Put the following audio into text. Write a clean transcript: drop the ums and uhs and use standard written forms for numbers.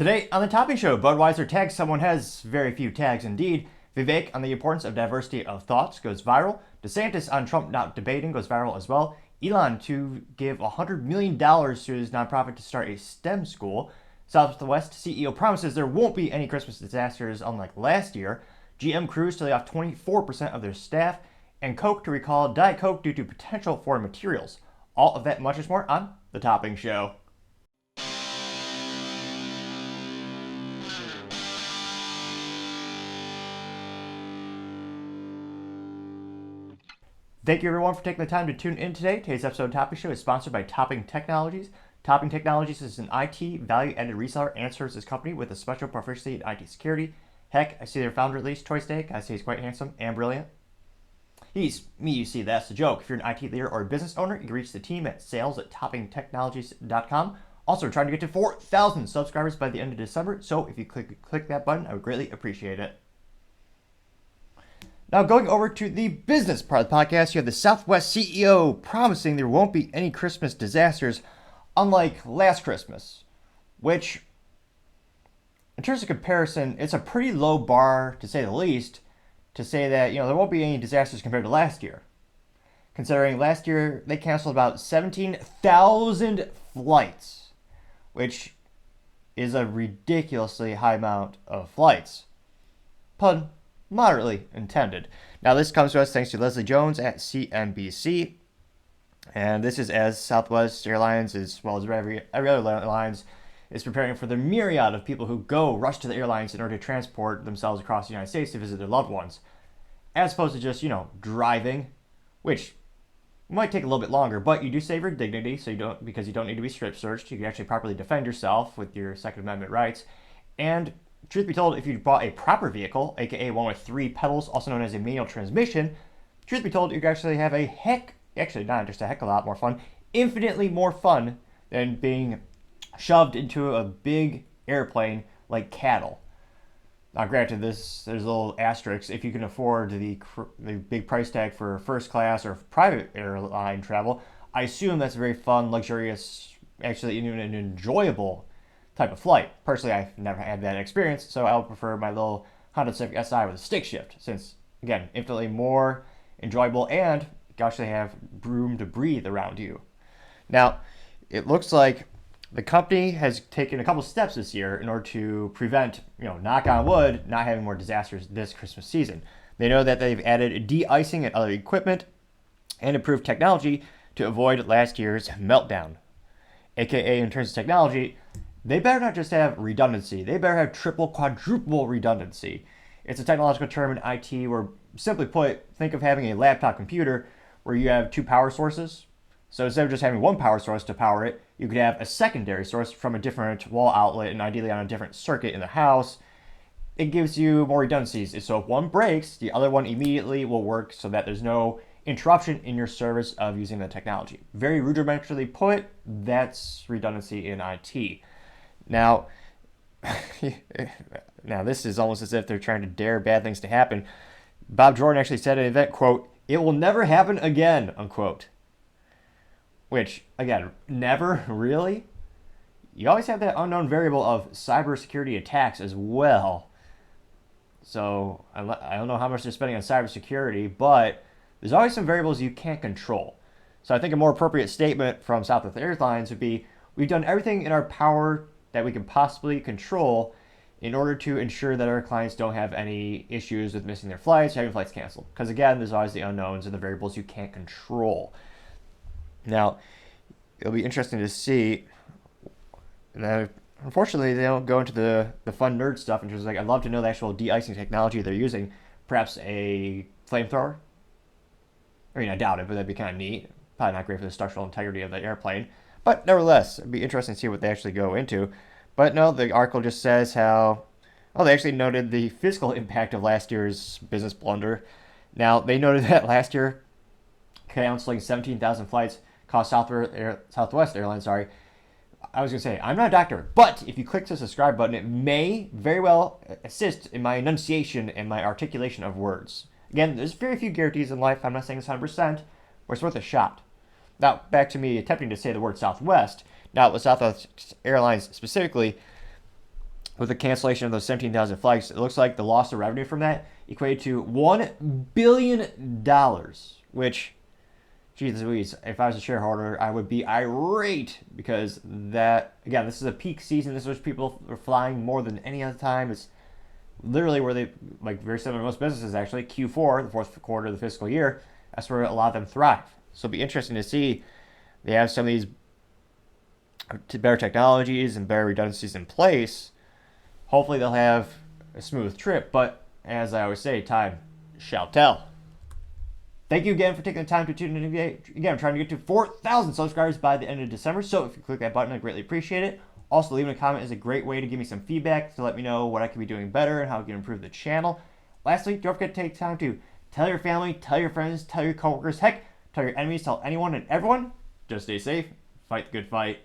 Today on the Topping Show, Budweiser tags someone has very few tags indeed. Vivek on the importance of diversity of thoughts goes viral. DeSantis on Trump not debating goes viral as well. Elon to give $100 million to his nonprofit to start a STEM school. Southwest CEO promises there won't be any Christmas disasters unlike last year. GM crews to lay off 24% of their staff. And Coke to recall Diet Coke due to potential foreign materials. All of that and much more on the Topping Show. Thank you everyone for taking the time to tune in today. Today's episode of Topping Show is sponsored by Topping Technologies. Topping Technologies is an IT value-added reseller and services company with a special proficiency in IT security. Heck, I see their founder at least, Troy Stake. I say he's quite handsome and brilliant. He's me, you see, that's the joke. If you're an IT leader or a business owner, you can reach the team at sales@toppingtechnologies.com. Also, we're trying to get to 4,000 subscribers by the end of December, so if you click that button, I would greatly appreciate it. Now, going over to the business part of the podcast, you have the Southwest CEO promising there won't be any Christmas disasters, unlike last Christmas, which, in terms of comparison, it's a pretty low bar, to say the least, to say that, there won't be any disasters compared to last year. Considering last year, they canceled about 17,000 flights, which is a ridiculously high amount of flights. Pun moderately intended. Now, this comes to us thanks to Leslie Jones at CNBC. And this is as Southwest Airlines, as well as every other airlines, is preparing for the myriad of people who rush to the airlines in order to transport themselves across the United States to visit their loved ones. As opposed to just, driving, which might take a little bit longer, but you do save your dignity, because you don't need to be strip searched. You can actually properly defend yourself with your Second Amendment rights. And truth be told, if you bought a proper vehicle, aka one with 3 pedals, also known as a manual transmission, truth be told, you can actually have not just a heck of a lot more fun, infinitely more fun than being shoved into a big airplane like cattle. Now, granted, there's a little asterisk. If you can afford the big price tag for first class or private airline travel, I assume that's a very fun, luxurious, actually even an enjoyable type of flight. Personally, I've never had that experience, so I would prefer my little Honda Civic Si with a stick shift, since, again, infinitely more enjoyable and you actually have room to breathe around you. Now, it looks like the company has taken a couple steps this year in order to prevent, knock on wood, not having more disasters this Christmas season. They know that they've added de-icing and other equipment and improved technology to avoid last year's meltdown. AKA, in terms of technology, they better not just have redundancy. They better have triple, quadruple redundancy. It's a technological term in IT where, simply put, think of having a laptop computer where you have 2 power sources. So instead of just having one power source to power it, you could have a secondary source from a different wall outlet and ideally on a different circuit in the house. It gives you more redundancies. So if one breaks, the other one immediately will work so that there's no interruption in your service of using the technology. Very rudimentarily put, that's redundancy in IT. Now, this is almost as if they're trying to dare bad things to happen. Bob Jordan actually said at an event, quote, "It will never happen again," unquote. Which, again, never really? You always have that unknown variable of cybersecurity attacks as well. So, I don't know how much they're spending on cybersecurity, but there's always some variables you can't control. So I think a more appropriate statement from Southwest Airlines would be, we've done everything in our power that we can possibly control in order to ensure that our clients don't have any issues with missing their flights, having flights canceled. Because again, there's always the unknowns and the variables you can't control. Now, it'll be interesting to see. Now, unfortunately, they don't go into the fun nerd stuff in terms of, I'd love to know the actual de-icing technology they're using. Perhaps a flamethrower? I mean, I doubt it, but that'd be kind of neat. Probably not great for the structural integrity of the airplane. But nevertheless, it'd be interesting to see what they actually go into. But no, the article just says how, they actually noted the physical impact of last year's business blunder. Now, they noted that last year, canceling 17,000 flights cost Southwest Airlines, I was going to say, I'm not a doctor, but if you click the subscribe button, it may very well assist in my enunciation and my articulation of words. Again, there's very few guarantees in life. I'm not saying it's 100%, but it's worth a shot. Now, back to me attempting to say the word Southwest. Now, with Southwest Airlines specifically, with the cancellation of those 17,000 flights, it looks like the loss of revenue from that equated to $1 billion, which, Jesus Louise, if I was a shareholder, I would be irate because that, again, this is a peak season. This is where people are flying more than any other time. It's literally where they, like very similar to most businesses actually, Q4, the fourth quarter of the fiscal year, that's where a lot of them thrive. So it'll be interesting to see they have some of these better technologies and better redundancies in place. Hopefully they'll have a smooth trip, but as I always say, time shall tell. Thank you again for taking the time to tune in today. Again, I'm trying to get to 4,000 subscribers by the end of December, so if you click that button, I'd greatly appreciate it. Also, leaving a comment is a great way to give me some feedback to let me know what I could be doing better and how I can improve the channel. Lastly, don't forget to take time to tell your family, tell your friends, tell your coworkers, heck, tell your enemies, tell anyone and everyone. Just stay safe, fight the good fight,